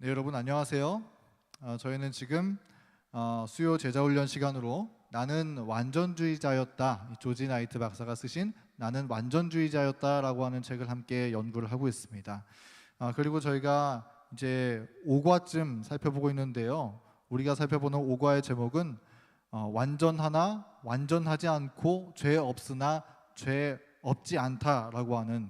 네, 여러분 안녕하세요. 저희는 지금 수요 제자훈련 시간으로 나는 완전주의자였다, 조지 나이트 박사가 쓰신 나는 완전주의자였다라고 하는 책을 함께 연구를 하고 있습니다. 그리고 저희가 이제 5과쯤 살펴보고 있는데요. 우리가 살펴보는 5과의 제목은 완전하나 완전하지 않고 죄 없으나 죄 없지 않다라고 하는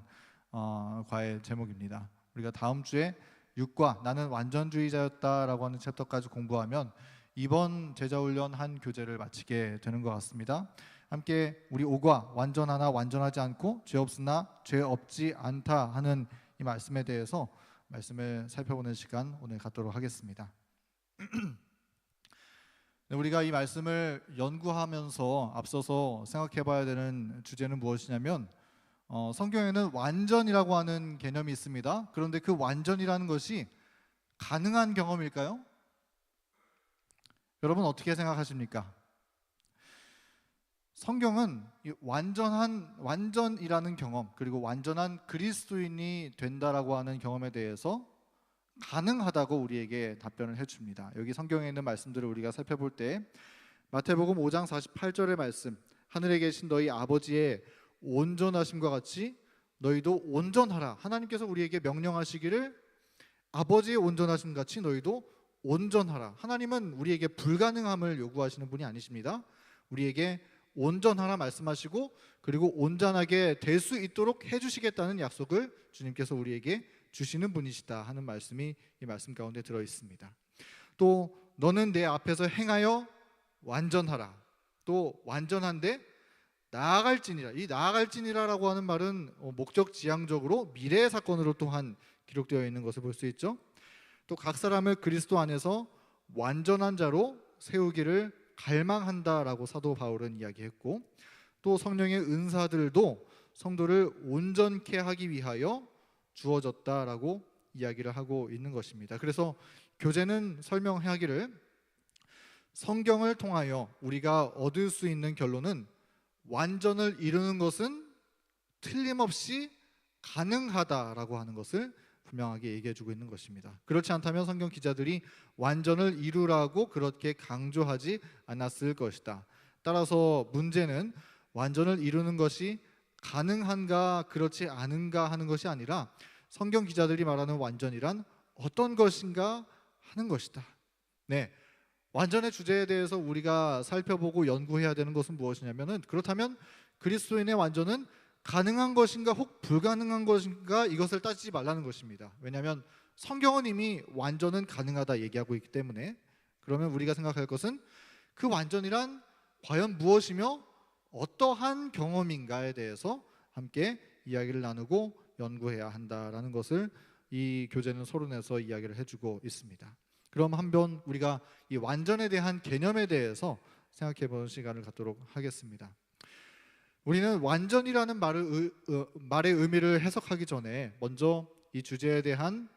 과의 제목입니다. 우리가 다음 주에 6과 나는 완전주의자였다라고 하는 챕터까지 공부하면 이번 제자훈련 한 교재를 마치게 되는 것 같습니다. 함께 우리 5과 완전하나 완전하지 않고 죄 없으나 죄 없지 않다 하는 이 말씀에 대해서 말씀을 살펴보는 시간 오늘 갖도록 하겠습니다. 우리가 이 말씀을 연구하면서 앞서서 생각해 봐야 되는 주제는 무엇이냐면 성경에는 완전이라고 하는 개념이 있습니다. 그런데 그 완전이라는 것이 가능한 경험일까요? 여러분 어떻게 생각하십니까? 성경은 이 완전이라는 경험, 그리고 완전한 그리스도인이 된다라고 하는 경험에 대해서 가능하다고 우리에게 답변을 해줍니다. 여기 성경에 있는 말씀들을 우리가 살펴볼 때 마태복음 5장 48절의 말씀, 하늘에 계신 너희 아버지의 온전하심과 같이 너희도 온전하라. 하나님께서 우리에게 명령하시기를 아버지의 온전하심 같이 너희도 온전하라. 하나님은 우리에게 불가능함을 요구하시는 분이 아니십니다. 우리에게 온전하라 말씀하시고 그리고 온전하게 될 수 있도록 해주시겠다는 약속을 주님께서 우리에게 주시는 분이시다 하는 말씀이 이 말씀 가운데 들어 있습니다. 또 너는 내 앞에서 행하여 완전하라. 또 완전한데 나아갈지니라. 이 나아갈지니라라고 하는 말은 목적 지향적으로 미래의 사건으로 또한 기록되어 있는 것을 볼 수 있죠. 또 각 사람을 그리스도 안에서 완전한 자로 세우기를 갈망한다라고 사도 바울은 이야기했고, 또 성령의 은사들도 성도를 온전케 하기 위하여 주어졌다라고 이야기를 하고 있는 것입니다. 그래서 교재는 설명하기를 성경을 통하여 우리가 얻을 수 있는 결론은 완전을 이루는 것은 틀림없이 가능하다라고 하는 것을 분명하게 얘기해주고 있는 것입니다. 그렇지 않다면 성경 기자들이 완전을 이루라고 그렇게 강조하지 않았을 것이다. 따라서 문제는 완전을 이루는 것이 가능한가 그렇지 않은가 하는 것이 아니라 성경 기자들이 말하는 완전이란 어떤 것인가 하는 것이다. 네, 완전의 주제에 대해서 우리가 살펴보고 연구해야 되는 것은 무엇이냐면은, 그렇다면 그리스도인의 완전은 가능한 것인가 혹 불가능한 것인가 이것을 따지지 말라는 것입니다. 왜냐하면 성경은 이미 완전은 가능하다 얘기하고 있기 때문에. 그러면 우리가 생각할 것은 그 완전이란 과연 무엇이며 어떠한 경험인가에 대해서 함께 이야기를 나누고 연구해야 한다라는 것을 이 교재는 서론에서 이야기를 해주고 있습니다. 그럼 한번 우리가 이 완전에 대한 개념에 대해서 생각해 보는 시간을 갖도록 하겠습니다. 우리는 완전이라는 말의 의미를 해석하기 전에 먼저 이 주제에 대한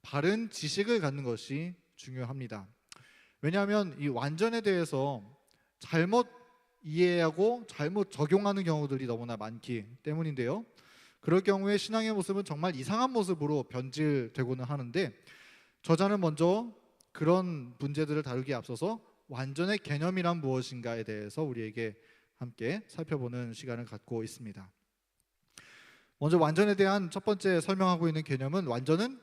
바른 지식을 갖는 것이 중요합니다. 왜냐하면 이 완전에 대해서 잘못 이해하고 잘못 적용하는 경우들이 너무나 많기 때문인데요. 그럴 경우에 신앙의 모습은 정말 이상한 모습으로 변질되고는 하는데, 저자는 먼저 그런 문제들을 다루기에 앞서서 완전의 개념이란 무엇인가에 대해서 우리에게 함께 살펴보는 시간을 갖고 있습니다. 먼저 완전에 대한 첫 번째 설명하고 있는 개념은 완전은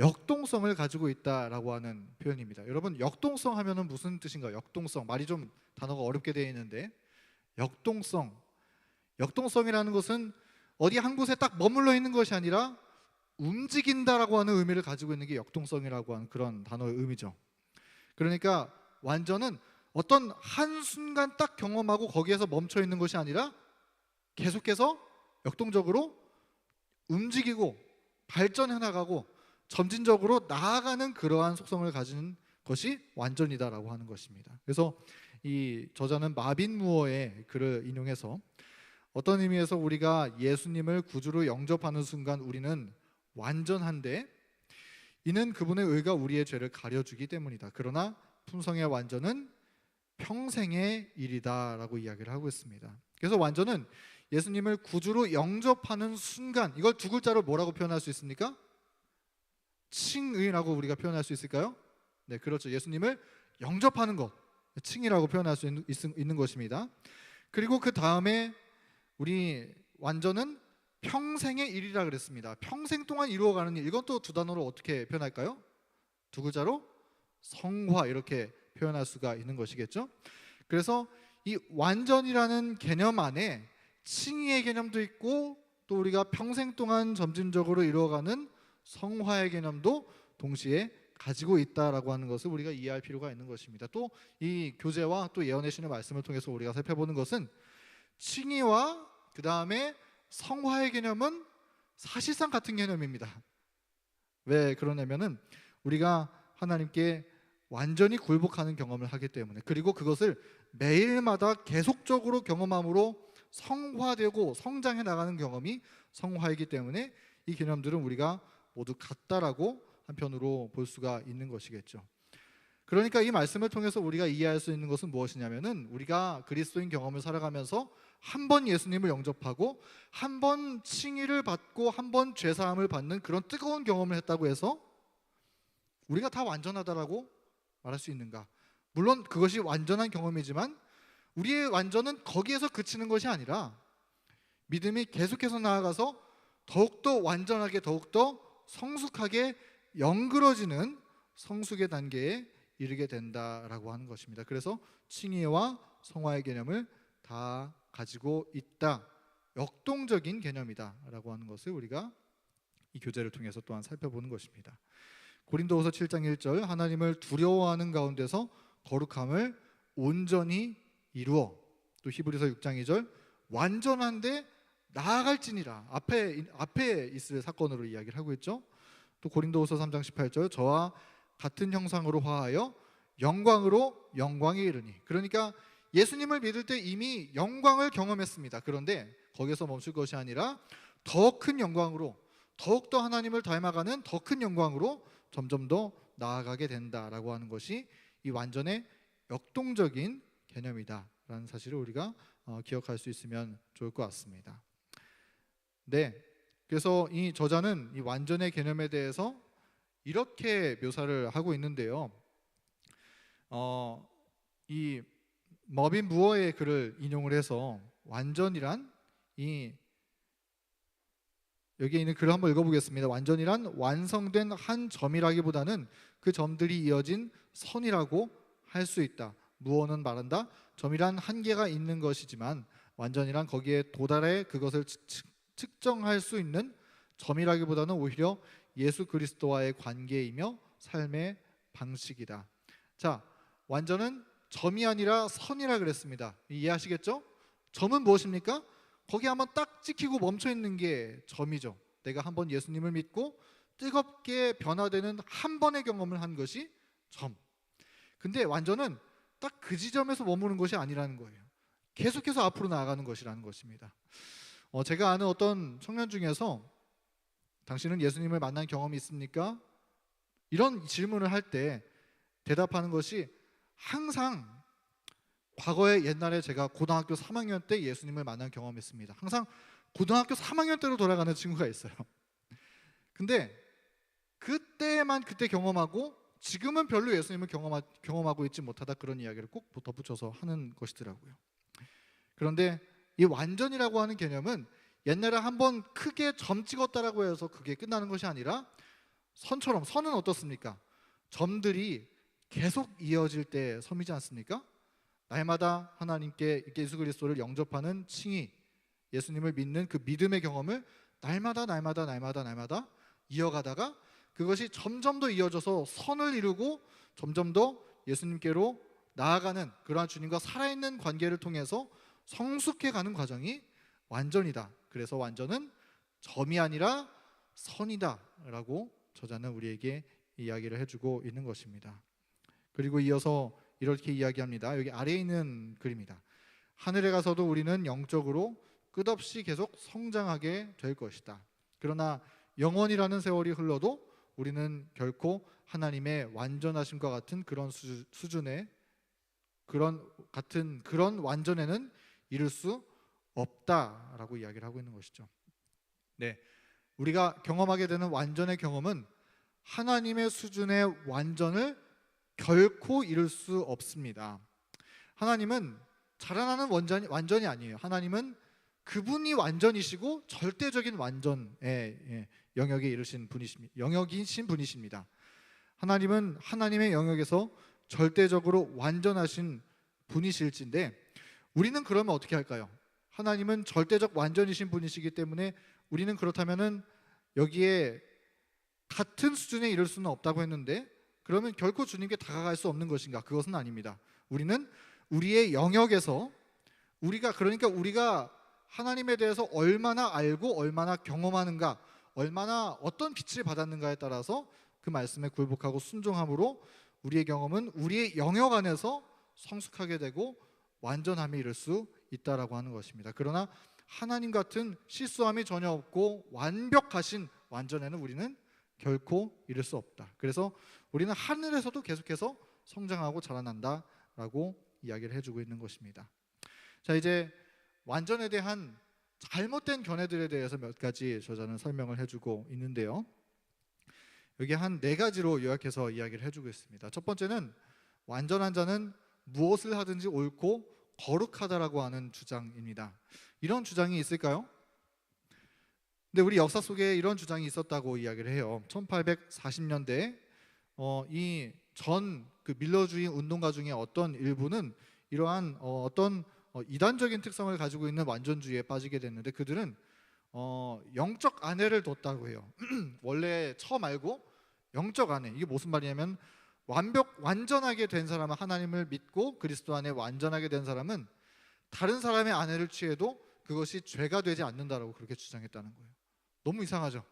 역동성을 가지고 있다라고 하는 표현입니다. 여러분, 역동성 하면은 무슨 뜻인가요? 역동성, 말이 좀 단어가 어렵게 되어 있는데, 역동성이라는 것은 어디 한 곳에 딱 머물러 있는 것이 아니라 움직인다라고 하는 의미를 가지고 있는 게 역동성이라고 하는 그런 단어의 의미죠. 그러니까 완전은 어떤 한순간 딱 경험하고 거기에서 멈춰 있는 것이 아니라 계속해서 역동적으로 움직이고 발전해 나가고 점진적으로 나아가는 그러한 속성을 가진 것이 완전이다라고 하는 것입니다. 그래서 이 저자는 마빈 무어의 글을 인용해서 어떤 의미에서 우리가 예수님을 구주로 영접하는 순간 우리는 완전한데 이는 그분의 의가 우리의 죄를 가려주기 때문이다. 그러나 품성의 완전은 평생의 일이다 라고 이야기를 하고 있습니다. 그래서 완전은 예수님을 구주로 영접하는 순간, 이걸 두 글자로 뭐라고 표현할 수 있습니까? 칭의라고 우리가 표현할 수 있을까요? 네, 그렇죠. 예수님을 영접하는 것, 칭의라고 표현할 수 있는 것입니다. 그리고 그 다음에 우리 완전은 평생의 일이라 그랬습니다. 평생 동안 이루어가는 일, 이건 또 두 단어로 어떻게 표현할까요? 두 글자로 성화, 이렇게 표현할 수가 있는 것이겠죠. 그래서 이 완전이라는 개념 안에 칭의의 개념도 있고, 또 우리가 평생 동안 점진적으로 이루어가는 성화의 개념도 동시에 가지고 있다라고 하는 것을 우리가 이해할 필요가 있는 것입니다. 또 이 교제와 또 예언의 신의 말씀을 통해서 우리가 살펴보는 것은 칭의와 그 다음에 성화의 개념은 사실상 같은 개념입니다. 왜 그러냐면은 우리가 하나님께 완전히 굴복하는 경험을 하기 때문에, 그리고 그것을 매일마다 계속적으로 경험함으로 성화되고 성장해 나가는 경험이 성화이기 때문에 이 개념들은 우리가 모두 같다라고 한편으로 볼 수가 있는 것이겠죠. 그러니까 이 말씀을 통해서 우리가 이해할 수 있는 것은 무엇이냐면은, 우리가 그리스도인 경험을 살아가면서 한 번 예수님을 영접하고 한 번 칭의를 받고 한 번 죄사함을 받는 그런 뜨거운 경험을 했다고 해서 우리가 다 완전하다라고 말할 수 있는가? 물론 그것이 완전한 경험이지만 우리의 완전은 거기에서 그치는 것이 아니라 믿음이 계속해서 나아가서 더욱더 완전하게, 더욱더 성숙하게 영그러지는 성숙의 단계에 이르게 된다라고 하는 것입니다. 그래서 칭의와 성화의 개념을 다 가지고 있다, 역동적인 개념이다라고 하는 것을 우리가 이 교제를 통해서 또한 살펴보는 것입니다. 고린도후서 7장 1절, 하나님을 두려워하는 가운데서 거룩함을 온전히 이루어. 또 히브리서 6장 2절, 완전한데 나아갈지니라, 앞에 있을 사건으로 이야기를 하고 있죠. 또 고린도후서 3장 18절, 저와 같은 형상으로 화하여 영광으로 영광에 이르니. 그러니까 예수님을 믿을 때 이미 영광을 경험했습니다. 그런데 거기서 멈출 것이 아니라 더 큰 영광으로, 더욱더 하나님을 닮아가는 더 큰 영광으로 점점 더 나아가게 된다라고 하는 것이 이 완전의 역동적인 개념이다라는 사실을 우리가 기억할 수 있으면 좋을 것 같습니다. 네, 그래서 이 저자는 이 완전의 개념에 대해서 이렇게 묘사를 하고 있는데요. 이 머빈 무어의 글을 인용을 해서 완전이란, 여기에 있는 글을 한번 읽어보겠습니다. 완전이란 완성된 한 점이라기보다는 그 점들이 이어진 선이라고 할 수 있다. 무어는 말한다, 점이란 한계가 있는 것이지만 완전이란 거기에 도달해 그것을 측정할 수 있는 점이라기보다는 오히려 예수 그리스도와의 관계이며 삶의 방식이다. 자, 완전은 점이 아니라 선이라 그랬습니다. 이해하시겠죠? 점은 무엇입니까? 거기 한번 딱 찍히고 멈춰 있는 게 점이죠. 내가 한번 예수님을 믿고 뜨겁게 변화되는 한 번의 경험을 한 것이 점. 근데 완전은 딱 그 지점에서 머무는 것이 아니라는 거예요. 계속해서 앞으로 나아가는 것이라는 것입니다. 제가 아는 어떤 청년 중에서 당신은 예수님을 만난 경험이 있습니까? 이런 질문을 할 때 대답하는 것이 항상 과거에, 옛날에 제가 고등학교 3학년 때 예수님을 만난 경험이 있습니다. 항상 고등학교 3학년 때로 돌아가는 친구가 있어요. 근데 그때만 그때 경험하고 지금은 별로 예수님을 경험하고 있지 못하다, 그런 이야기를 꼭 덧붙여서 하는 것이더라고요. 그런데 이 완전이라고 하는 개념은 옛날에 한번 크게 점 찍었다라고 해서 그게 끝나는 것이 아니라 선처럼, 선은 어떻습니까? 점들이 계속 이어질 때 섬이지 않습니까? 날마다 하나님께 예수 그리스도를 영접하는 칭의, 예수님을 믿는 그 믿음의 경험을 날마다 이어가다가 그것이 점점 더 이어져서 선을 이루고 점점 더 예수님께로 나아가는 그러한 주님과 살아있는 관계를 통해서 성숙해가는 과정이 완전이다. 그래서 완전은 점이 아니라 선이다 라고 저자는 우리에게 이야기를 해주고 있는 것입니다. 그리고 이어서 이렇게 이야기합니다. 여기 아래에 있는 글입니다. 하늘에 가서도 우리는 영적으로 끝없이 계속 성장하게 될 것이다. 그러나 영원이라는 세월이 흘러도 우리는 결코 하나님의 완전하심과 같은 그런 수준의 그런 완전에는 이룰 수 없다라고 이야기를 하고 있는 것이죠. 네, 우리가 경험하게 되는 완전의 경험은 하나님의 수준의 완전을 결코 이룰 수 없습니다. 하나님은 자라나는 완전이 아니에요. 하나님은 그분이 완전이시고 절대적인 완전의 영역에 이르신 분이십니다. 영역이신 분이십니다. 하나님은 하나님의 영역에서 절대적으로 완전하신 분이실진데, 우리는 그러면 어떻게 할까요? 하나님은 절대적 완전이신 분이시기 때문에 우리는 그렇다면은 여기에 같은 수준에 이를 수는 없다고 했는데, 그러면 결코 주님께 다가갈 수 없는 것인가? 그것은 아닙니다. 우리는 우리의 영역에서 우리가 하나님에 대해서 얼마나 알고 얼마나 경험하는가, 얼마나 어떤 빛을 받았는가에 따라서 그 말씀에 굴복하고 순종함으로 우리의 경험은 우리의 영역 안에서 성숙하게 되고 완전함에 이를 수 있다라고 하는 것입니다. 그러나 하나님 같은 실수함이 전혀 없고 완벽하신 완전에는 우리는 결코 이를 수 없다. 그래서 우리는 하늘에서도 계속해서 성장하고 자라난다라고 이야기를 해주고 있는 것입니다. 자, 이제 완전에 대한 잘못된 견해들에 대해서 몇 가지 저자는 설명을 해주고 있는데요. 여기 한 4가지로 요약해서 이야기를 해주고 있습니다. 첫 번째는 완전한 자는 무엇을 하든지 옳고 거룩하다라고 하는 주장입니다. 이런 주장이 있을까요? 근데 우리 역사 속에 이런 주장이 있었다고 이야기를 해요. 1840년대 이 전 그 밀러주의 운동가 중에 어떤 일부는 이러한 어떤 이단적인 특성을 가지고 있는 완전주의에 빠지게 됐는데, 그들은 영적 아내를 뒀다고 해요. 원래 처 말고 영적 아내. 이게 무슨 말이냐면 완전하게 된 사람은, 하나님을 믿고 그리스도 안에 완전하게 된 사람은 다른 사람의 아내를 취해도 그것이 죄가 되지 않는다라고 그렇게 주장했다는 거예요. 너무 이상하죠?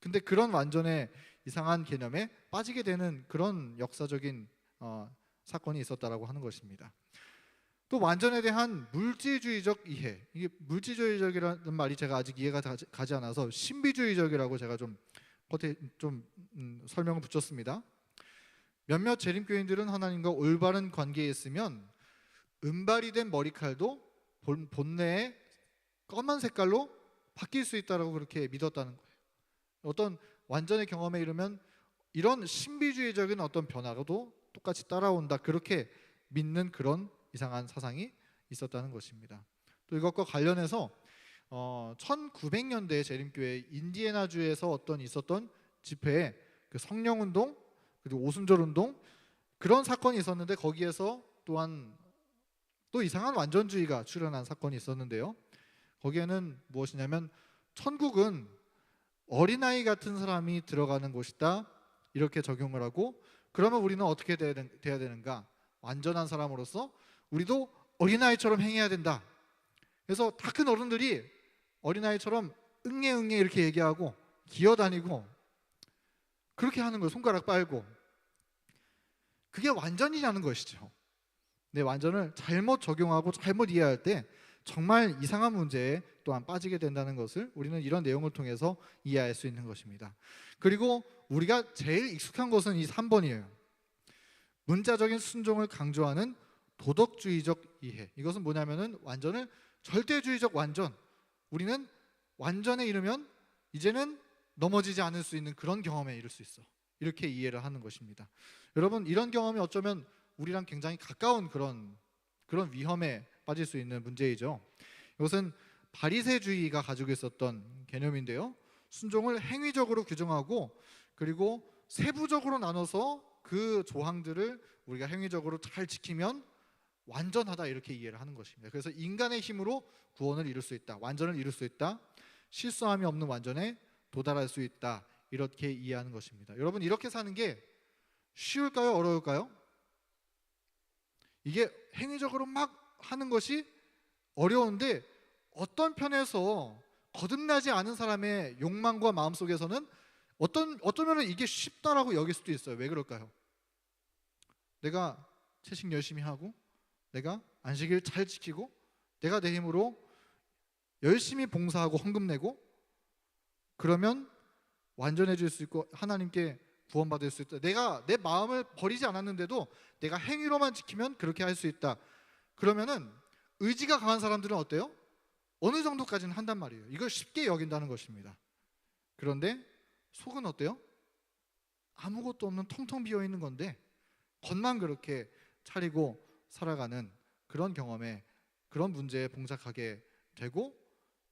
근데 그런 완전의 이상한 개념에 빠지게 되는 그런 역사적인 사건이 있었다라고 하는 것입니다. 또 완전에 대한 물질주의적 이해, 이게 물질주의적이라는 말이 제가 아직 이해가 가지 않아서 신비주의적이라고 제가 좀 설명을 붙였습니다. 몇몇 재림교인들은 하나님과 올바른 관계에 있으면 은발이 된 머리칼도 본래의 검은 색깔로 바뀔 수 있다라고 그렇게 믿었다는 거예요. 어떤 완전의 경험에 이르면 이런 신비주의적인 어떤 변화도 똑같이 따라온다, 그렇게 믿는 그런 이상한 사상이 있었다는 것입니다. 또 이것과 관련해서 1900년대 재림교회 인디애나주에서 있었던 집회에 그 성령운동 그리고 오순절운동 그런 사건이 있었는데, 거기에서 또한 또 이상한 완전주의가 출현한 사건이 있었는데요. 거기에는 무엇이냐면 천국은 어린아이 같은 사람이 들어가는 곳이다, 이렇게 적용을 하고, 그러면 우리는 어떻게 돼야 되는가? 완전한 사람으로서 우리도 어린아이처럼 행해야 된다. 그래서 다 큰 어른들이 어린아이처럼 응애 이렇게 얘기하고 기어다니고 그렇게 하는 거예요. 손가락 빨고. 그게 완전이냐는 것이죠. 내 완전을 잘못 적용하고 잘못 이해할 때 정말 이상한 문제에 또한 빠지게 된다는 것을 우리는 이런 내용을 통해서 이해할 수 있는 것입니다. 그리고 우리가 제일 익숙한 것은 이 3번이에요. 문자적인 순종을 강조하는 도덕주의적 이해. 이것은 뭐냐면은 완전을 절대주의적 완전. 우리는 완전에 이르면 이제는 넘어지지 않을 수 있는 그런 경험에 이를 수 있어. 이렇게 이해를 하는 것입니다. 여러분, 이런 경험이 어쩌면 우리랑 굉장히 가까운 그런 위험에 빠질 수 있는 문제이죠. 이것은 바리새주의가 가지고 있었던 개념인데요. 순종을 행위적으로 규정하고 그리고 세부적으로 나눠서 그 조항들을 우리가 행위적으로 잘 지키면 완전하다, 이렇게 이해를 하는 것입니다. 그래서 인간의 힘으로 구원을 이룰 수 있다, 완전을 이룰 수 있다, 실수함이 없는 완전에 도달할 수 있다, 이렇게 이해하는 것입니다. 여러분, 이렇게 사는 게 쉬울까요? 어려울까요? 이게 행위적으로 막 하는 것이 어려운데, 어떤 편에서 거듭나지 않은 사람의 욕망과 마음속에서는 어쩌면 이게 쉽다라고 여길 수도 있어요. 왜 그럴까요? 내가 채식 열심히 하고 내가 안식일 잘 지키고 내가 내 힘으로 열심히 봉사하고 헌금 내고 그러면 완전해질 수 있고 하나님께 구원받을 수 있다. 내가 내 마음을 버리지 않았는데도 내가 행위로만 지키면 그렇게 할 수 있다. 그러면은 의지가 강한 사람들은 어때요? 어느 정도까지는 한단 말이에요. 이걸 쉽게 여긴다는 것입니다. 그런데 속은 어때요? 아무것도 없는 텅텅 비어 있는 건데 겉만 그렇게 차리고 살아가는 그런 경험에, 그런 문제에 봉착하게 되고,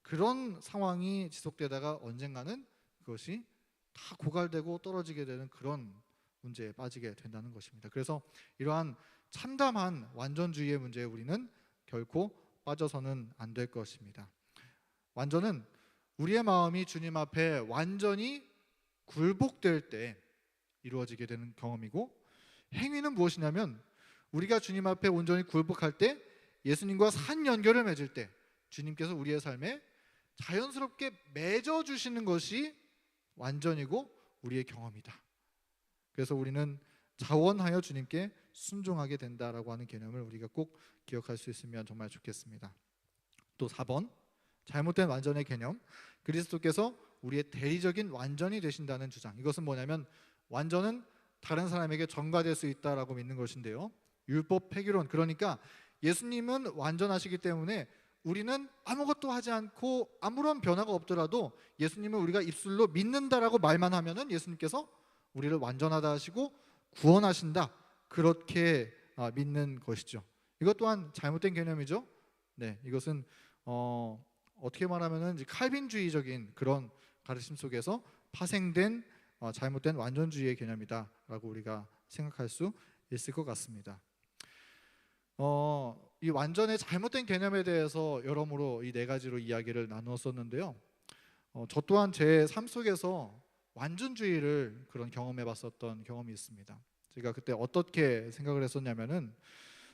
그런 상황이 지속되다가 언젠가는 그것이 다 고갈되고 떨어지게 되는 그런 문제에 빠지게 된다는 것입니다. 그래서 이러한 참담한 완전주의의 문제에 우리는 결코 빠져서는 안 될 것입니다. 완전은 우리의 마음이 주님 앞에 완전히 굴복될 때 이루어지게 되는 경험이고, 행위는 무엇이냐면 우리가 주님 앞에 온전히 굴복할 때, 예수님과 산 연결을 맺을 때 주님께서 우리의 삶에 자연스럽게 맺어 주시는 것이 완전이고 우리의 경험이다. 그래서 우리는 자원하여 주님께 순종하게 된다라고 하는 개념을 우리가 꼭 기억할 수 있으면 정말 좋겠습니다. 또 4번, 잘못된 완전의 개념, 그리스도께서 우리의 대리적인 완전이 되신다는 주장. 이것은 뭐냐면 완전은 다른 사람에게 전가될 수 있다라고 믿는 것인데요, 율법 폐기론, 그러니까 예수님은 완전하시기 때문에 우리는 아무것도 하지 않고 아무런 변화가 없더라도 예수님을 우리가 입술로 믿는다라고 말만 하면은 예수님께서 우리를 완전하다 하시고 구원하신다, 그렇게 믿는 것이죠. 이것 또한 잘못된 개념이죠. 네, 이것은 어떻게 말하면은 칼빈주의적인 그런 가르침 속에서 파생된 잘못된 완전주의의 개념이다라고 우리가 생각할 수 있을 것 같습니다. 이 완전의 잘못된 개념에 대해서 여러모로 이 네 가지로 이야기를 나누었었는데요. 저 또한 제 삶 속에서 완전주의를 그런 경험해봤었던 경험이 있습니다. 제가 그때 어떻게 생각을 했었냐면은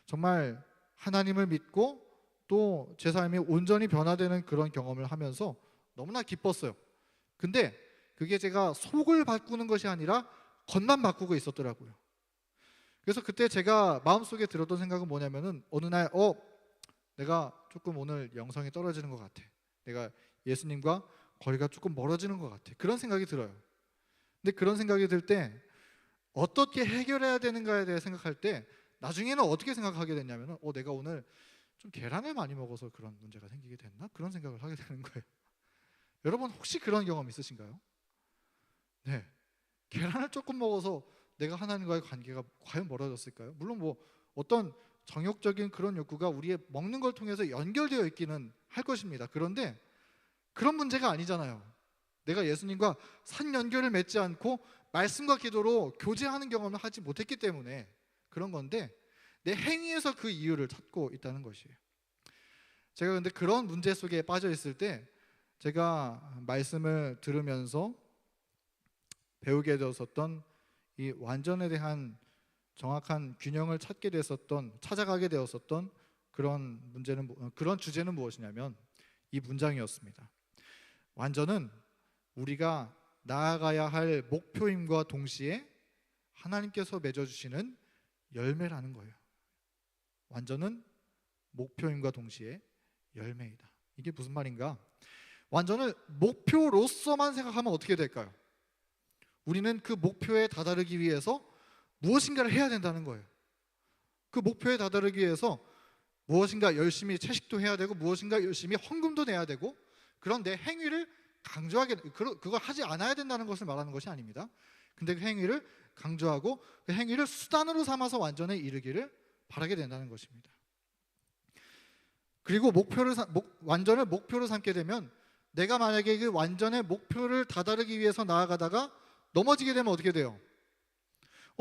정말 하나님을 믿고 또 제 삶이 온전히 변화되는 그런 경험을 하면서 너무나 기뻤어요. 근데 그게 제가 속을 바꾸는 것이 아니라 겉만 바꾸고 있었더라고요. 그래서 그때 제가 마음속에 들었던 생각은 뭐냐면은 어느 날 내가 조금 오늘 영성이 떨어지는 것 같아, 내가 예수님과 거리가 조금 멀어지는 것 같아, 그런 생각이 들어요. 근데 그런 생각이 들 때 어떻게 해결해야 되는가에 대해 생각할 때 나중에는 어떻게 생각하게 됐냐면은 내가 오늘 좀 계란을 많이 먹어서 그런 문제가 생기게 됐나? 그런 생각을 하게 되는 거예요. 여러분 혹시 그런 경험 있으신가요? 네, 계란을 조금 먹어서 내가 하나님과의 관계가 과연 멀어졌을까요? 물론 뭐 어떤 정욕적인 그런 욕구가 우리의 먹는 걸 통해서 연결되어 있기는 할 것입니다. 그런데 그런 문제가 아니잖아요. 내가 예수님과 산 연결을 맺지 않고 말씀과 기도로 교제하는 경험을 하지 못했기 때문에 그런 건데, 내 행위에서 그 이유를 찾고 있다는 것이에요. 제가 근데 그런 문제 속에 빠져 있을 때 제가 말씀을 들으면서 배우게 되었었던 이 완전에 대한 정확한 균형을 찾아가게 되었었던 그런 주제는 무엇이냐면 이 문장이었습니다. 완전은 우리가 나아가야 할 목표임과 동시에 하나님께서 맺어주시는 열매라는 거예요. 완전은 목표임과 동시에 열매이다. 이게 무슨 말인가? 완전을 목표로서만 생각하면 어떻게 될까요? 우리는 그 목표에 다다르기 위해서 무엇인가를 해야 된다는 거예요. 그 목표에 다다르기 위해서 무엇인가 열심히 채식도 해야 되고 무엇인가 열심히 헌금도 내야 되고, 그런 내 행위를 강조하게, 그걸 하지 않아야 된다는 것을 말하는 것이 아닙니다. 근데 그 행위를 강조하고 그 행위를 수단으로 삼아서 완전에 이르기를 바라게 된다는 것입니다. 그리고 완전을 목표로 삼게 되면 내가 만약에 그 완전의 목표를 다다르기 위해서 나아가다가 넘어지게 되면 어떻게 돼요?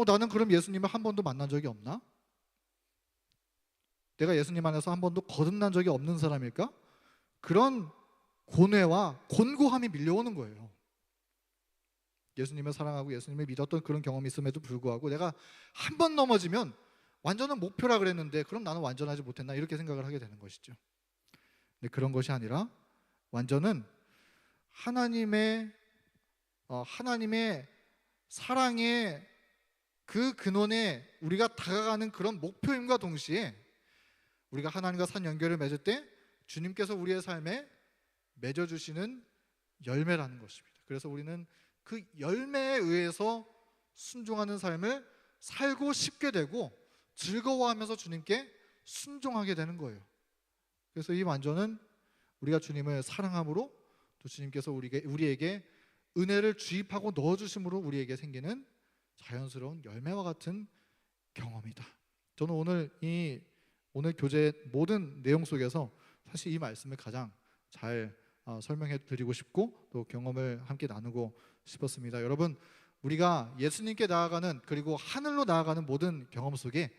나는 그럼 예수님을 한 번도 만난 적이 없나? 내가 예수님 안에서 한 번도 거듭난 적이 없는 사람일까? 그런 고뇌와 곤고함이 밀려오는 거예요. 예수님을 사랑하고 예수님을 믿었던 그런 경험이 있음에도 불구하고 내가 한 번 넘어지면 완전한 목표라 그랬는데 그럼 나는 완전하지 못했나, 이렇게 생각을 하게 되는 것이죠. 근데 그런 것이 아니라 완전은 하나님의 사랑의 그 근원에 우리가 다가가는 그런 목표임과 동시에 우리가 하나님과 산 연결을 맺을 때 주님께서 우리의 삶에 맺어주시는 열매라는 것입니다. 그래서 우리는 그 열매에 의해서 순종하는 삶을 살고 싶게 되고 즐거워하면서 주님께 순종하게 되는 거예요. 그래서 이 완전은 우리가 주님을 사랑함으로 또 주님께서 우리에게 은혜를 주입하고 넣어주심으로 우리에게 생기는 자연스러운 열매와 같은 경험이다. 저는 오늘 교재 모든 내용 속에서 사실 이 말씀을 가장 잘 설명해 드리고 싶고 또 경험을 함께 나누고 싶었습니다. 여러분, 우리가 예수님께 나아가는 그리고 하늘로 나아가는 모든 경험 속에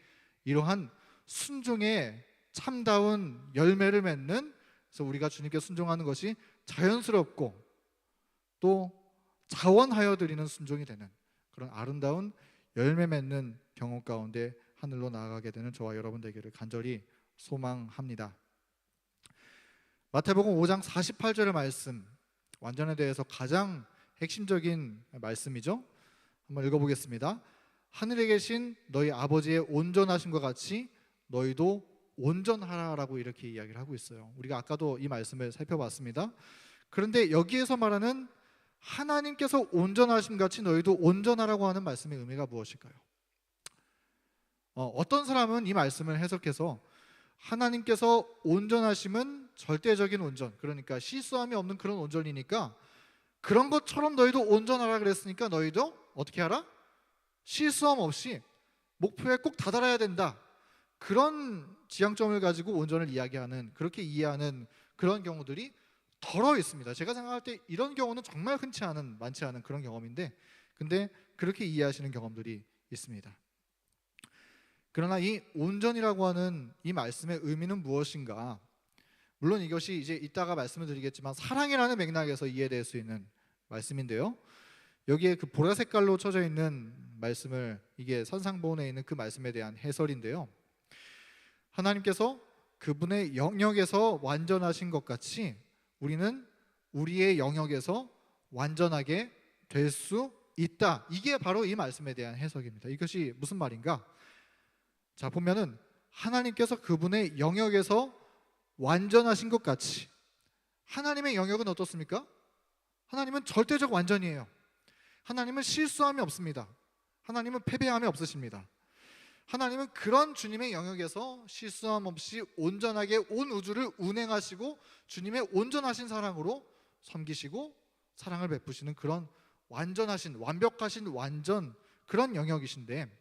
이러한 순종의 참다운 열매를 맺는, 그래서 우리가 주님께 순종하는 것이 자연스럽고 또 자원하여 드리는 순종이 되는 그런 아름다운 열매 맺는 경험 가운데 하늘로 나아가게 되는 저와 여러분 되기를 간절히 소망합니다. 마태복음 5장 48절의 말씀, 완전에 대해서 가장 핵심적인 말씀이죠. 한번 읽어보겠습니다. 하늘에 계신 너희 아버지의 온전하심과 같이 너희도 온전하라라고 이렇게 이야기를 하고 있어요. 우리가 아까도 이 말씀을 살펴봤습니다. 그런데 여기에서 말하는 하나님께서 온전하심 같이 너희도 온전하라고 하는 말씀의 의미가 무엇일까요? 어떤 사람은 이 말씀을 해석해서 하나님께서 온전하심은 절대적인 온전, 그러니까 실수함이 없는 그런 온전이니까 그런 것처럼 너희도 온전하라 그랬으니까 너희도 어떻게 하라? 실수함 없이 목표에 꼭 다다라야 된다. 그런 지향점을 가지고 온전을 이야기하는, 그렇게 이해하는 그런 경우들이 덜어 있습니다. 제가 생각할 때 이런 경우는 정말 많지 않은 그런 경험인데, 근데 그렇게 이해하시는 경험들이 있습니다. 그러나 이 온전이라고 하는 이 말씀의 의미는 무엇인가? 물론 이것이 이제 이따가 말씀을 드리겠지만 사랑이라는 맥락에서 이해될 수 있는 말씀인데요. 여기에 그 보라 색깔로 쳐져 있는 말씀을, 이게 산상보훈에 있는 그 말씀에 대한 해설인데요. 하나님께서 그분의 영역에서 완전하신 것 같이 우리는 우리의 영역에서 완전하게 될 수 있다. 이게 바로 이 말씀에 대한 해석입니다. 이것이 무슨 말인가? 자, 보면은 하나님께서 그분의 영역에서 완전하신 것 같이, 하나님의 영역은 어떻습니까? 하나님은 절대적 완전이에요. 하나님은 실수함이 없습니다. 하나님은 패배함이 없으십니다. 하나님은 그런 주님의 영역에서 실수함 없이 온전하게 온 우주를 운행하시고 주님의 온전하신 사랑으로 섬기시고 사랑을 베푸시는 그런 완전하신, 완벽하신 완전, 그런 영역이신데,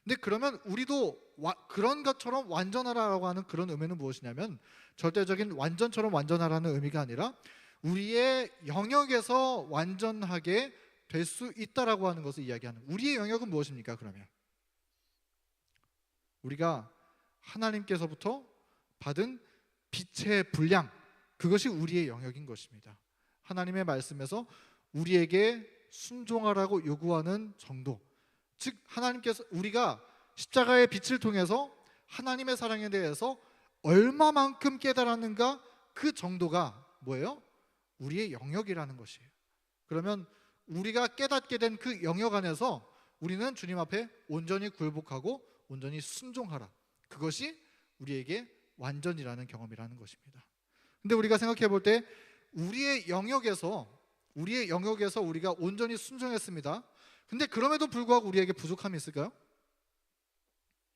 근데 그러면 우리도 그런 것처럼 완전하라고 하는 그런 의미는 무엇이냐면, 절대적인 완전처럼 완전하라는 의미가 아니라 우리의 영역에서 완전하게 될 수 있다라고 하는 것을 이야기하는, 우리의 영역은 무엇입니까? 그러면 우리가 하나님께서부터 받은 빛의 분량, 그것이 우리의 영역인 것입니다. 하나님의 말씀에서 우리에게 순종하라고 요구하는 정도, 즉 하나님께서, 우리가 십자가의 빛을 통해서 하나님의 사랑에 대해서 얼마만큼 깨달았는가, 그 정도가 뭐예요? 우리의 영역이라는 것이에요. 그러면 우리가 깨닫게 된 그 영역 안에서 우리는 주님 앞에 온전히 굴복하고 온전히 순종하라, 그것이 우리에게 완전이라는 경험이라는 것입니다. 근데 우리가 생각해 볼 때 우리의 영역에서 우리가 온전히 순종했습니다. 근데 그럼에도 불구하고 우리에게 부족함이 있을까요?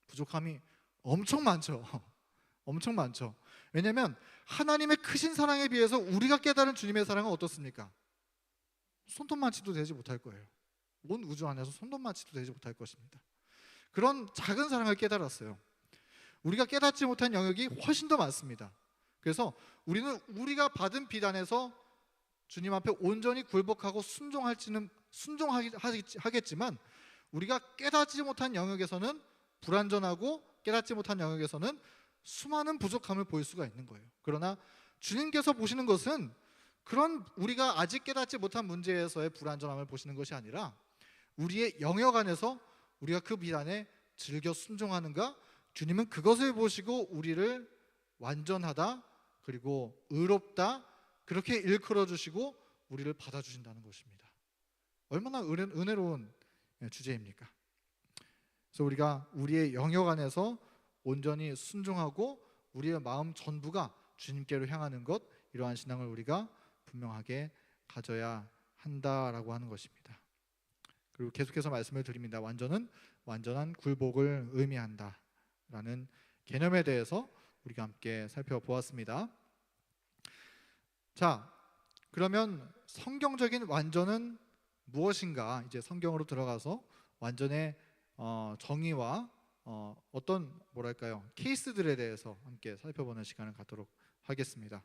부족함이 엄청 많죠. 엄청 많죠. 왜냐하면 하나님의 크신 사랑에 비해서 우리가 깨달은 주님의 사랑은 어떻습니까? 손톱만치도 되지 못할 거예요. 온 우주 안에서 손톱만치도 되지 못할 것입니다. 그런 작은 사랑을 깨달았어요. 우리가 깨닫지 못한 영역이 훨씬 더 많습니다. 그래서 우리는 우리가 받은 빛 안에서 주님 앞에 온전히 굴복하고 순종하겠지만, 우리가 깨닫지 못한 영역에서는 불완전하고 깨닫지 못한 영역에서는 수많은 부족함을 보일 수가 있는 거예요. 그러나 주님께서 보시는 것은 그런 우리가 아직 깨닫지 못한 문제에서의 불완전함을 보시는 것이 아니라 우리의 영역 안에서 우리가 그 빛 안에 즐겨 순종하는가, 주님은 그것을 보시고 우리를 완전하다 그리고 의롭다 그렇게 일컬어 주시고 우리를 받아주신다는 것입니다. 얼마나 은혜로운 주제입니까? 그래서 우리가 우리의 영역 안에서 온전히 순종하고 우리의 마음 전부가 주님께로 향하는 것, 이러한 신앙을 우리가 분명하게 가져야 한다라고 하는 것입니다. 그리고 계속해서 말씀을 드립니다. 완전은 완전한 굴복을 의미한다라는 개념에 대해서 우리가 함께 살펴보았습니다. 자, 그러면 성경적인 완전은 무엇인가 이제 성경으로 들어가서 완전의 정의와 어떤 뭐랄까요 케이스들에 대해서 함께 살펴보는 시간을 갖도록 하겠습니다.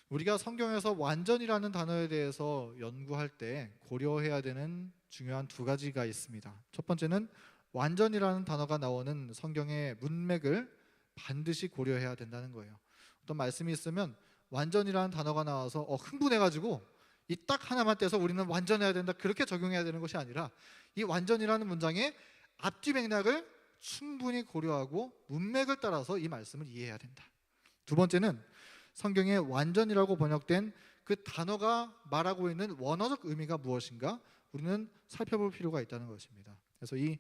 우리가 성경에서 완전이라는 단어에 대해서 연구할 때 고려해야 되는 중요한 두 가지가 있습니다. 첫 번째는 완전이라는 단어가 나오는 성경의 문맥을 반드시 고려해야 된다는 거예요. 어떤 말씀이 있으면 완전이라는 단어가 나와서 흥분해가지고 이 딱 하나만 떼서 우리는 완전해야 된다 그렇게 적용해야 되는 것이 아니라 이 완전이라는 문장의 앞뒤 맥락을 충분히 고려하고 문맥을 따라서 이 말씀을 이해해야 된다. 두 번째는 성경에 완전이라고 번역된 그 단어가 말하고 있는 원어적 의미가 무엇인가 우리는 살펴볼 필요가 있다는 것입니다. 그래서 이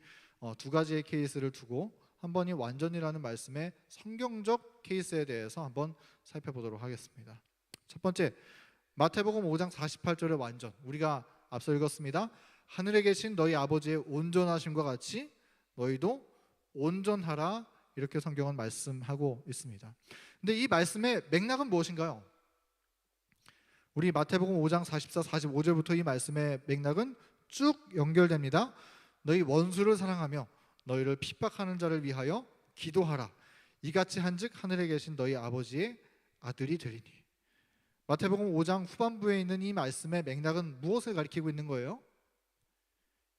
두 가지의 케이스를 두고 한번 이 완전이라는 말씀의 성경적 케이스에 대해서 한번 살펴보도록 하겠습니다. 첫 번째, 마태복음 5장 48절의 완전, 우리가 앞서 읽었습니다. 하늘에 계신 너희 아버지의 온전하심과 같이 너희도 온전하라, 이렇게 성경은 말씀하고 있습니다. 근데 이 말씀의 맥락은 무엇인가요? 우리 마태복음 5장 44, 45절부터 이 말씀의 맥락은 쭉 연결됩니다. 너희 원수를 사랑하며 너희를 핍박하는 자를 위하여 기도하라. 이같이 한즉 하늘에 계신 너희 아버지의 아들이 되리니. 마태복음 5장 후반부에 있는 이 말씀의 맥락은 무엇을 가리키고 있는 거예요?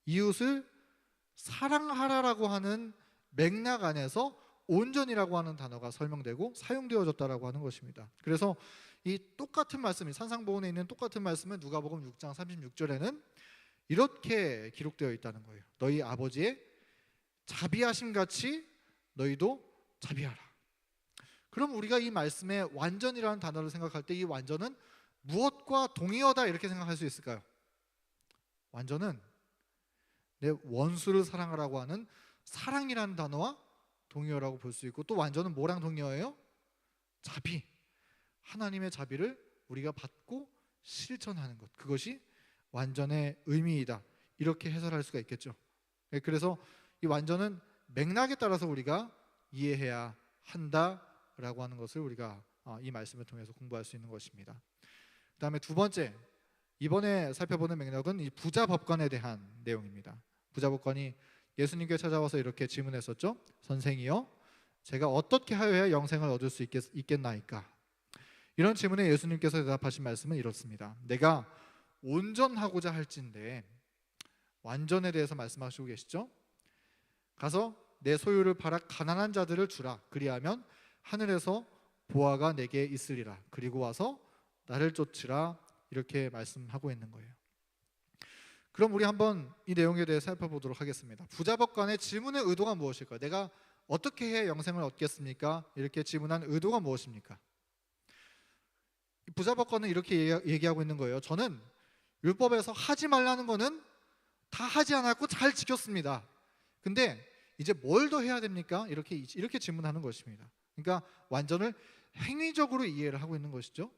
이웃을 사랑하라라고 하는 맥락 안에서 온전이라고 하는 단어가 설명되고 사용되어졌다라고 하는 것입니다. 그래서 이 똑같은 말씀이 산상보훈에 있는 똑같은 말씀은 누가복음 6장 36절에는 이렇게 기록되어 있다는 거예요. 너희 아버지의 자비하심 같이 너희도 자비하라. 그럼 우리가 이 말씀의 완전이라는 단어를 생각할 때 이 완전은 무엇과 동의어다 이렇게 생각할 수 있을까요? 완전은 내 원수를 사랑하라고 하는 사랑이라는 단어와 동의어라고 볼 수 있고, 또 완전은 뭐랑 동의어예요? 자비, 하나님의 자비를 우리가 받고 실천하는 것, 그것이 완전의 의미이다, 이렇게 해설할 수가 있겠죠. 그래서 이 완전은 맥락에 따라서 우리가 이해해야 한다라고 하는 것을 우리가 이 말씀을 통해서 공부할 수 있는 것입니다. 그 다음에 두 번째, 이번에 살펴보는 맥락은 이 부자 법관에 대한 내용입니다. 부자 법관이 예수님께 찾아와서 이렇게 질문했었죠. 선생이여, 제가 어떻게 하여야 영생을 얻을 수 있겠나이까? 이런 질문에 예수님께서 대답하신 말씀은 이렇습니다. 내가 온전하고자 할진대, 완전에 대해서 말씀하시고 계시죠. 가서 내 소유를 팔아 가난한 자들을 주라. 그리하면 하늘에서 보화가 내게 있으리라. 그리고 와서 나를 쫓으라. 이렇게 말씀하고 있는 거예요. 그럼 우리 한번 이 내용에 대해 살펴보도록 하겠습니다. 부자법관의 질문의 의도가 무엇일까요? 내가 어떻게 해야 영생을 얻겠습니까? 이렇게 질문한 의도가 무엇입니까? 부자법관은 이렇게 얘기하고 있는 거예요. 저는 율법에서 하지 말라는 거는 다 하지 않았고 잘 지켰습니다. 근데 이제 뭘 더 해야 됩니까? 이렇게 질문하는 것입니다. 그러니까 완전을 행위적으로 이해를 하고 있는 것이죠.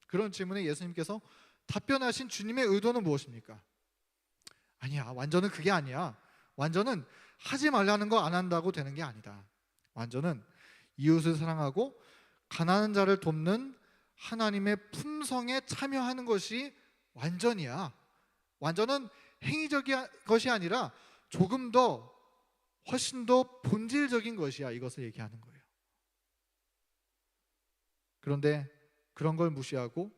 그런 질문에 예수님께서 답변하신 주님의 의도는 무엇입니까? 아니야, 완전은 그게 아니야. 완전은 하지 말라는 거 안 한다고 되는 게 아니다. 완전은 이웃을 사랑하고 가난한 자를 돕는 하나님의 품성에 참여하는 것이 완전이야. 완전은 행위적인 것이 아니라 조금 더 훨씬 더 본질적인 것이야. 이것을 얘기하는 거예요. 그런데 그런 걸 무시하고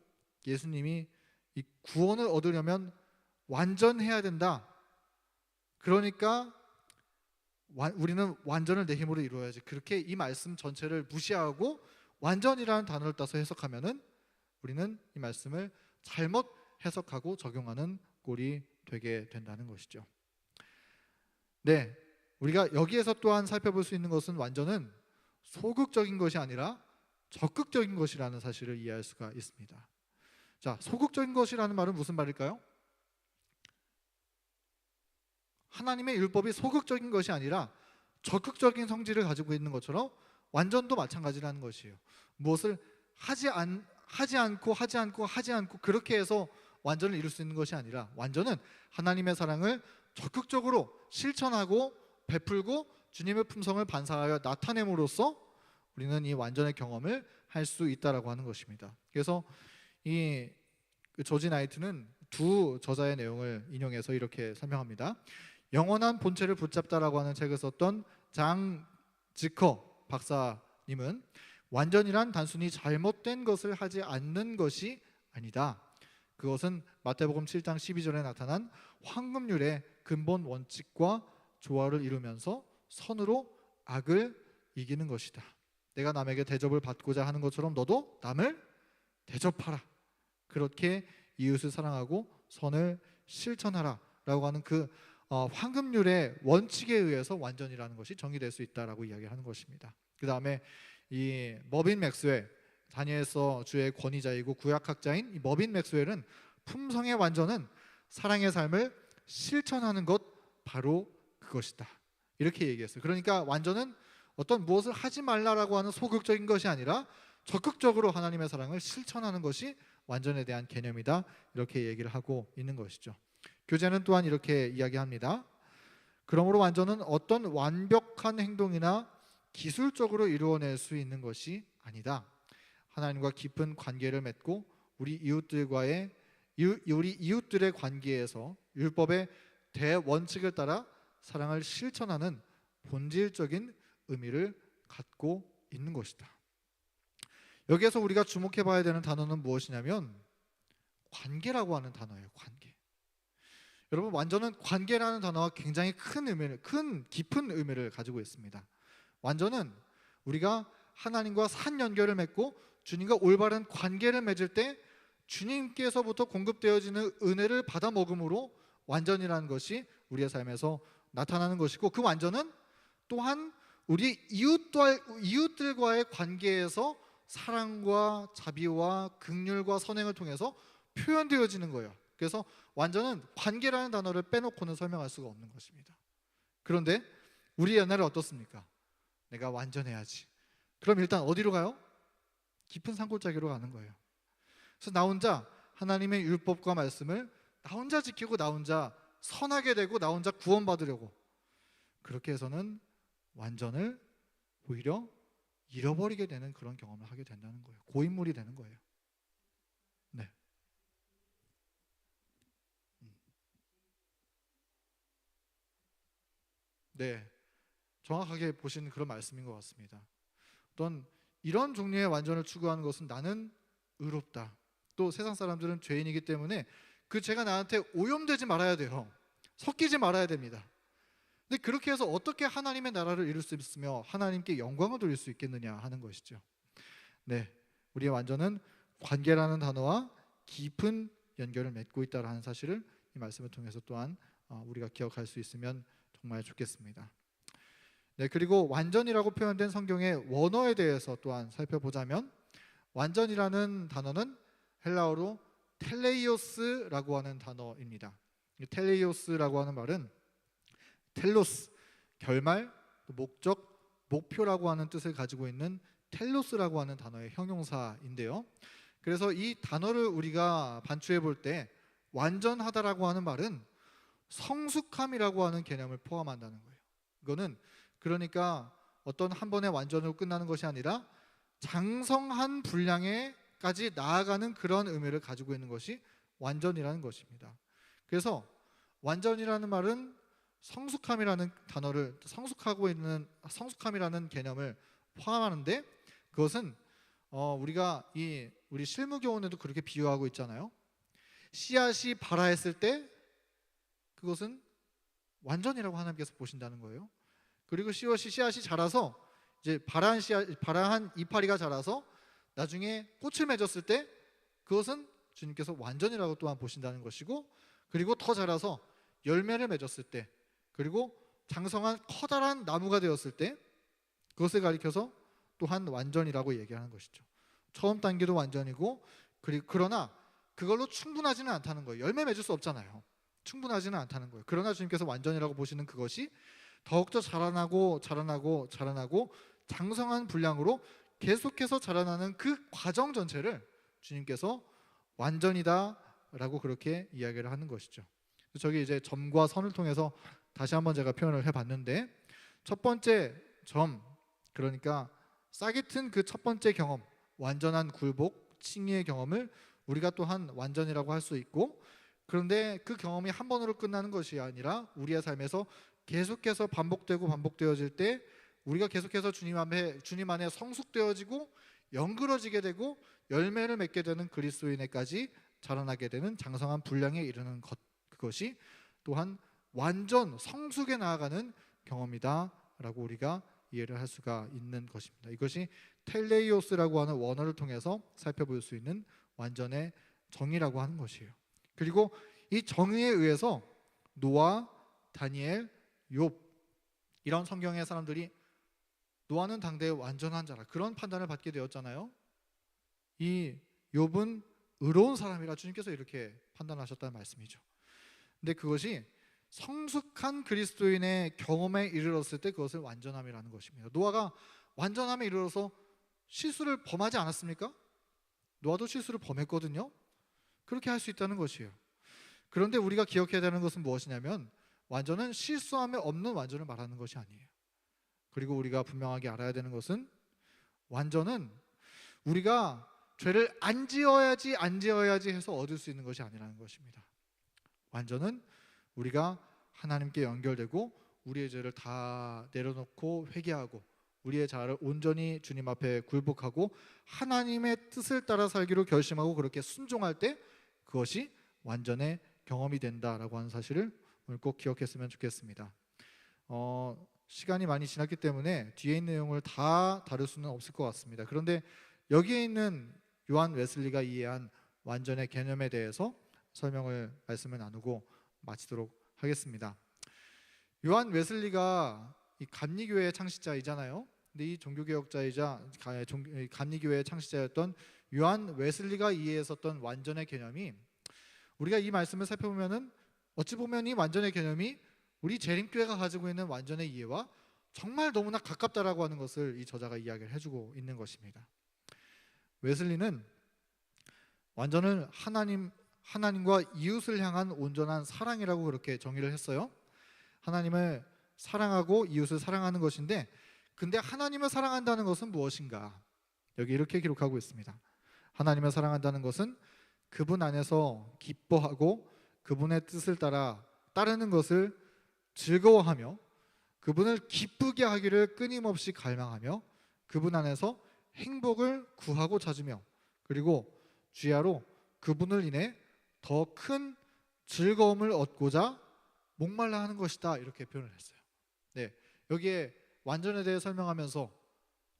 예수님이 이 구원을 얻으려면 완전해야 된다. 그러니까 우리는 완전을 내 힘으로 이루어야지. 그렇게 이 말씀 전체를 무시하고 완전이라는 단어를 따서 해석하면은 우리는 이 말씀을 잘못 해석하고 적용하는 꼴이 되게 된다는 것이죠. 네, 우리가 여기에서 또한 살펴볼 수 있는 것은 완전은 소극적인 것이 아니라 적극적인 것이라는 사실을 이해할 수가 있습니다. 자, 소극적인 것이라는 말은 무슨 말일까요? 하나님의 율법이 소극적인 것이 아니라 적극적인 성질을 가지고 있는 것처럼 완전도 마찬가지라는 것이에요. 무엇을 하지 않고 그렇게 해서 완전을 이룰 수 있는 것이 아니라 완전은 하나님의 사랑을 적극적으로 실천하고 베풀고 주님의 품성을 반사하여 나타냄으로써 우리는 이 완전의 경험을 할 수 있다라고 하는 것입니다. 그래서 이 조지 나이트는 두 저자의 내용을 인용해서 이렇게 설명합니다. 영원한 본체를 붙잡다라고 하는 책을 썼던 장 지커 박사님은 완전이란 단순히 잘못된 것을 하지 않는 것이 아니다. 그것은 마태복음 7장 12절에 나타난 황금률의 근본 원칙과 조화를 이루면서 선으로 악을 이기는 것이다. 내가 남에게 대접을 받고자 하는 것처럼 너도 남을 대접하라. 그렇게 이웃을 사랑하고 선을 실천하라 라고 하는 그 황금률의 원칙에 의해서 완전이라는 것이 정의될 수 있다라고 이야기하는 것입니다. 그 다음에 이 머빈 맥스웰, 다니엘서 주의 권위자이고 구약학자인 이 머빈 맥스웰은 품성의 완전은 사랑의 삶을 실천하는 것 바로 그것이다 이렇게 얘기했어요. 그러니까 완전은 어떤 무엇을 하지 말라라고 하는 소극적인 것이 아니라 적극적으로 하나님의 사랑을 실천하는 것이 완전에 대한 개념이다 이렇게 얘기를 하고 있는 것이죠. 교재는 또한 이렇게 이야기합니다. 그러므로 완전은 어떤 완벽한 행동이나 기술적으로 이루어낼 수 있는 것이 아니다. 하나님과 깊은 관계를 맺고 우리 이웃들의 관계에서 율법의 대원칙을 따라 사랑을 실천하는 본질적인 의미를 갖고 있는 것이다. 여기에서 우리가 주목해 봐야 되는 단어는 무엇이냐면 관계라고 하는 단어예요. 관계. 여러분, 완전은 관계라는 단어가 굉장히 깊은 의미를 가지고 있습니다. 완전은 우리가 하나님과 산 연결을 맺고 주님과 올바른 관계를 맺을 때 주님께서부터 공급되어지는 은혜를 받아 먹음으로 완전이라는 것이 우리의 삶에서 나타나는 것이고, 그 완전은 또한 우리 이웃들과의 관계에서 사랑과 자비와 긍휼과 선행을 통해서 표현되어지는 거예요. 그래서 완전은 관계라는 단어를 빼놓고는 설명할 수가 없는 것입니다. 그런데 우리 옛날에 어떻습니까? 내가 완전해야지. 그럼 일단 어디로 가요? 깊은 산골짜기로 가는 거예요. 그래서 나 혼자 하나님의 율법과 말씀을 나 혼자 지키고 나 혼자 선하게 되고 나 혼자 구원받으려고, 그렇게 해서는 완전을 오히려 잃어버리게 되는 그런 경험을 하게 된다는 거예요. 고인물이 되는 거예요. 네. 네, 정확하게 보시는 그런 말씀인 것 같습니다. 어떤 이런 종류의 완전을 추구하는 것은 나는 의롭다. 또 세상 사람들은 죄인이기 때문에 그 죄가 나한테 오염되지 말아야 돼요. 섞이지 말아야 됩니다. 근데 그렇게 해서 어떻게 하나님의 나라를 이룰 수 있으며 하나님께 영광을 돌릴 수 있겠느냐 하는 것이죠. 네, 우리의 완전은 관계라는 단어와 깊은 연결을 맺고 있다는 사실을 이 말씀을 통해서 또한 우리가 기억할 수 있으면 정말 좋겠습니다. 네, 그리고 완전이라고 표현된 성경의 원어에 대해서 또한 살펴보자면, 완전이라는 단어는 헬라어로 텔레이오스라고 하는 단어입니다. 텔레이오스라고 하는 말은 텔로스, 결말, 목적, 목표라고 하는 뜻을 가지고 있는 텔로스라고 하는 단어의 형용사인데요. 그래서 이 단어를 우리가 반추해 볼 때 완전하다라고 하는 말은 성숙함이라고 하는 개념을 포함한다는 거예요. 이거는 그러니까 어떤 한 번의 완전으로 끝나는 것이 아니라 장성한 분량에까지 나아가는 그런 의미를 가지고 있는 것이 완전이라는 것입니다. 그래서 완전이라는 말은 성숙함이라는 단어를 성숙함이라는 개념을 포함하는데, 그것은 우리가 우리 실무교훈에도 그렇게 비유하고 있잖아요. 씨앗이 발아했을 때 그것은 완전이라고 하나님께서 보신다는 거예요. 그리고 씨앗이 자라서 이제 발아한 이파리가 자라서 나중에 꽃을 맺었을 때 그것은 주님께서 완전이라고 또한 보신다는 것이고, 그리고 더 자라서 열매를 맺었을 때, 그리고 장성한 커다란 나무가 되었을 때 그것을 가리켜서 또한 완전이라고 얘기하는 것이죠. 처음 단계도 완전이고, 그러나 그걸로 충분하지는 않다는 거예요. 열매 맺을 수 없잖아요. 충분하지는 않다는 거예요. 그러나 주님께서 완전이라고 보시는 그것이 더욱더 자라나고 장성한 분량으로 계속해서 자라나는 그 과정 전체를 주님께서 완전이다라고 그렇게 이야기를 하는 것이죠. 저기 이제 점과 선을 통해서 다시 한번 제가 표현을 해봤는데, 첫 번째 점, 그러니까 싹이 튼 그 첫 번째 경험, 완전한 굴복, 칭의의 경험을 우리가 또한 완전이라고 할 수 있고, 그런데 그 경험이 한 번으로 끝나는 것이 아니라 우리의 삶에서 계속해서 반복되어질 때 우리가 계속해서 주님 안에 성숙되어지고 영그러지게 되고 열매를 맺게 되는 그리스도인에까지 자라나게 되는 장성한 분량에 이르는 것, 그것이 또한 완전 성숙에 나아가는 경험이다라고 우리가 이해를 할 수가 있는 것입니다. 이것이 텔레이오스라고 하는 원어를 통해서 살펴볼 수 있는 완전의 정의라고 하는 것이에요. 그리고 이 정의에 의해서 노아, 다니엘, 욥 이런 성경의 사람들이 노아는 당대의 완전한 자라 그런 판단을 받게 되었잖아요. 이 욥은 의로운 사람이라 주님께서 이렇게 판단하셨다는 말씀이죠. 근데 그것이 성숙한 그리스도인의 경험에 이르렀을 때 그것을 완전함이라는 것입니다. 노아가 완전함에 이르러서 실수를 범하지 않았습니까? 노아도 실수를 범했거든요. 그렇게 할 수 있다는 것이에요. 그런데 우리가 기억해야 되는 것은 무엇이냐면 완전은 실수함에 없는 완전을 말하는 것이 아니에요. 그리고 우리가 분명하게 알아야 되는 것은 완전은 우리가 죄를 안 지어야지 해서 얻을 수 있는 것이 아니라는 것입니다. 완전은 우리가 하나님께 연결되고 우리의 죄를 다 내려놓고 회개하고 우리의 자아를 온전히 주님 앞에 굴복하고 하나님의 뜻을 따라 살기로 결심하고 그렇게 순종할 때 그것이 완전의 경험이 된다라고 하는 사실을 오늘 꼭 기억했으면 좋겠습니다. 시간이 많이 지났기 때문에 뒤에 있는 내용을 다 다룰 수는 없을 것 같습니다. 그런데 여기에 있는 요한 웨슬리가 이해한 완전의 개념에 대해서 말씀을 나누고 마치도록 하겠습니다. 요한 웨슬리가 이 감리교회의 창시자이잖아요. 근데 이 종교개혁자이자 감리교회의 창시자였던 요한 웨슬리가 이해했었던 완전의 개념이 우리가 이 말씀을 살펴보면은 어찌 보면 이 완전의 개념이 우리 재림교회가 가지고 있는 완전의 이해와 정말 너무나 가깝다라고 하는 것을 이 저자가 이야기를 해주고 있는 것입니다. 웨슬리는 완전을 하나님과 이웃을 향한 온전한 사랑이라고 그렇게 정의를 했어요. 하나님을 사랑하고 이웃을 사랑하는 것인데, 근데 하나님을 사랑한다는 것은 무엇인가? 여기 이렇게 기록하고 있습니다. 하나님을 사랑한다는 것은 그분 안에서 기뻐하고 그분의 뜻을 따르는 것을 즐거워하며 그분을 기쁘게 하기를 끊임없이 갈망하며 그분 안에서 행복을 구하고 찾으며 그리고 주야로 그분을 인해 더 큰 즐거움을 얻고자 목말라 하는 것이다, 이렇게 표현을 했어요. 네, 여기에 완전에 대해 설명하면서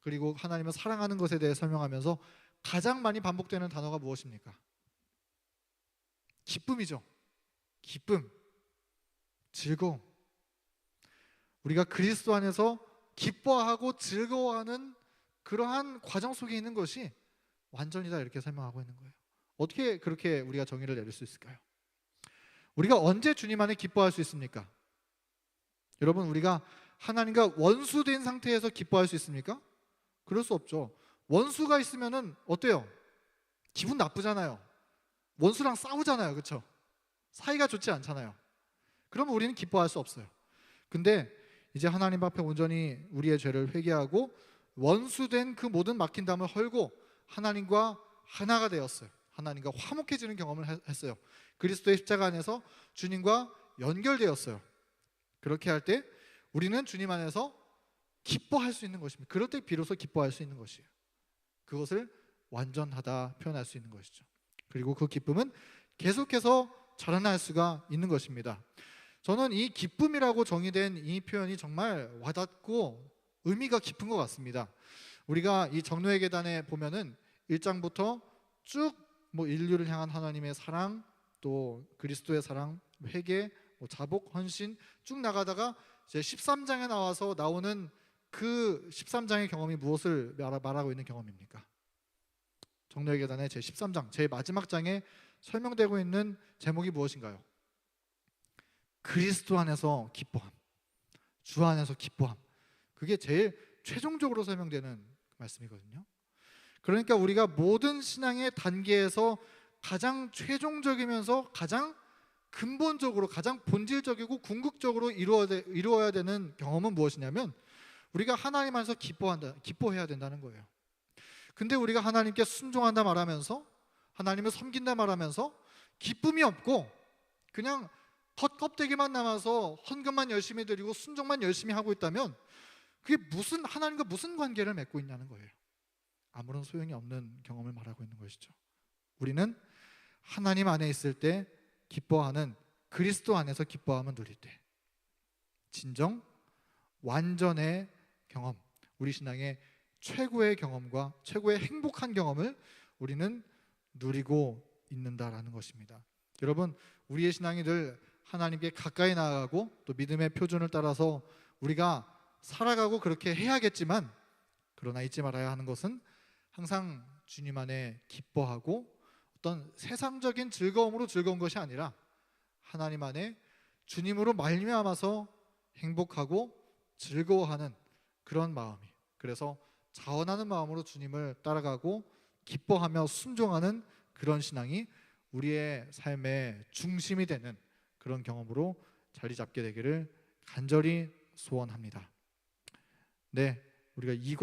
그리고 하나님을 사랑하는 것에 대해 설명하면서 가장 많이 반복되는 단어가 무엇입니까? 기쁨이죠. 기쁨, 즐거움. 우리가 그리스도 안에서 기뻐하고 즐거워하는 그러한 과정 속에 있는 것이 완전이다, 이렇게 설명하고 있는 거예요. 어떻게 그렇게 우리가 정의를 내릴 수 있을까요? 우리가 언제 주님 안에 기뻐할 수 있습니까? 여러분, 우리가 하나님과 원수된 상태에서 기뻐할 수 있습니까? 그럴 수 없죠. 원수가 있으면은 어때요? 기분 나쁘잖아요. 원수랑 싸우잖아요. 그렇죠? 사이가 좋지 않잖아요. 그러면 우리는 기뻐할 수 없어요. 근데 이제 하나님 앞에 온전히 우리의 죄를 회개하고 원수된 그 모든 막힌담을 헐고 하나님과 하나가 되었어요. 하나님과 화목해지는 경험을 했어요. 그리스도의 십자가 안에서 주님과 연결되었어요. 그렇게 할 때 우리는 주님 안에서 기뻐할 수 있는 것입니다. 그럴 때 비로소 기뻐할 수 있는 것이에요. 그것을 완전하다 표현할 수 있는 것이죠. 그리고 그 기쁨은 계속해서 자라날 수가 있는 것입니다. 저는 이 기쁨이라고 정의된 이 표현이 정말 와닿고 의미가 깊은 것 같습니다. 우리가 이 정노의 계단에 보면은 1장부터 쭉 인류를 향한 하나님의 사랑, 또 그리스도의 사랑, 회개, 자복, 헌신 쭉 나가다가 이제 13장에 나와서 나오는 그 13장의 경험이 무엇을 말하고 있는 경험입니까? 정노의 계단의 제 13장, 제 마지막 장에 설명되고 있는 제목이 무엇인가요? 그리스도 안에서 기뻐함, 주 안에서 기뻐함. 그게 제일 최종적으로 설명되는 말씀이거든요. 그러니까 우리가 모든 신앙의 단계에서 가장 최종적이면서 가장 근본적으로 가장 본질적이고 궁극적으로 이루어야 되는 경험은 무엇이냐면 우리가 하나님 안에서 기뻐해야 된다는 거예요. 근데 우리가 하나님께 순종한다 말하면서 하나님을 섬긴다 말하면서 기쁨이 없고 그냥 겉껍데기만 남아서 헌금만 열심히 드리고 순종만 열심히 하고 있다면 그게 무슨 하나님과 무슨 관계를 맺고 있냐는 거예요. 아무런 소용이 없는 경험을 말하고 있는 것이죠. 우리는 하나님 안에 있을 때 기뻐하는, 그리스도 안에서 기뻐함을 누릴 때 진정 완전의 경험, 우리 신앙의 최고의 경험과 최고의 행복한 경험을 우리는 누리고 있는다라는 것입니다. 여러분, 우리의 신앙이 늘 하나님께 가까이 나아가고 또 믿음의 표준을 따라서 우리가 살아가고 그렇게 해야겠지만, 그러나 잊지 말아야 하는 것은 항상 주님 안에 기뻐하고 어떤 세상적인 즐거움으로 즐거운 것이 아니라 하나님 안에 주님으로 말미암아서 행복하고 즐거워하는 그런 마음이, 그래서 자원하는 마음으로 주님을 따라가고 기뻐하며 순종하는 그런 신앙이 우리의 삶의 중심이 되는 그런 경험으로 자리 잡게 되기를 간절히 소원합니다. 네, 우리가 1, 2,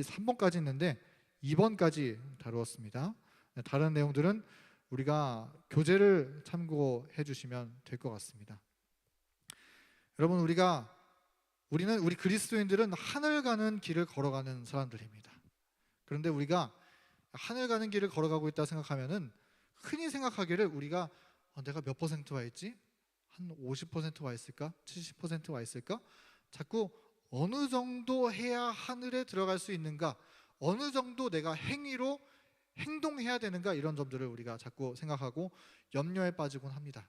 3번까지 있는데 2번까지 다루었습니다. 다른 내용들은 우리가 교재를 참고해 주시면 될 것 같습니다. 여러분, 우리 그리스도인들은 하늘 가는 길을 걸어가는 사람들입니다. 그런데 우리가 하늘 가는 길을 걸어가고 있다 생각하면은 흔히 생각하기를 우리가 내가 몇 퍼센트 와 있지? 한 50% 와 있을까? 70% 와 있을까? 자꾸 어느 정도 해야 하늘에 들어갈 수 있는가? 어느 정도 내가 행위로 행동해야 되는가? 이런 점들을 우리가 자꾸 생각하고 염려에 빠지곤 합니다.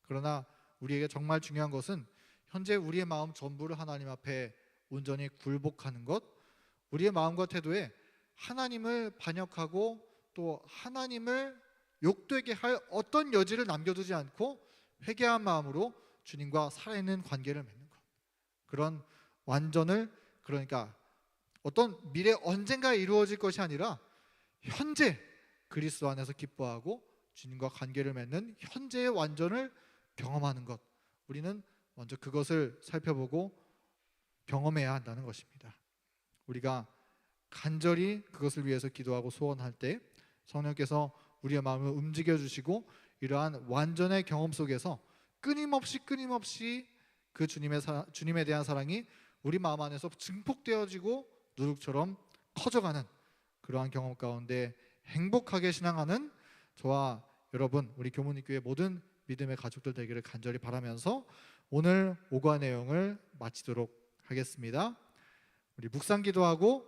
그러나 우리에게 정말 중요한 것은 현재 우리의 마음 전부를 하나님 앞에 온전히 굴복하는 것, 우리의 마음과 태도에 하나님을 반역하고 또 하나님을 욕되게 할 어떤 여지를 남겨두지 않고 회개한 마음으로 주님과 살아있는 관계를 맺는 것, 그런 완전을, 그러니까 어떤 미래 언젠가에 이루어질 것이 아니라 현재 그리스도 안에서 기뻐하고 주님과 관계를 맺는 현재의 완전을 경험하는 것, 우리는 먼저 그것을 살펴보고 경험해야 한다는 것입니다. 우리가 간절히 그것을 위해서 기도하고 소원할 때 성령께서 우리의 마음을 움직여 주시고 이러한 완전의 경험 속에서 끊임없이 그 주님에 대한 사랑이 우리 마음 안에서 증폭되어지고 누룩처럼 커져가는 그러한 경험 가운데 행복하게 신앙하는 저와 여러분, 우리 교문이교회 모든 믿음의 가족들 되기를 간절히 바라면서 오늘 오과 내용을 마치도록 하겠습니다. 우리 묵상 기도하고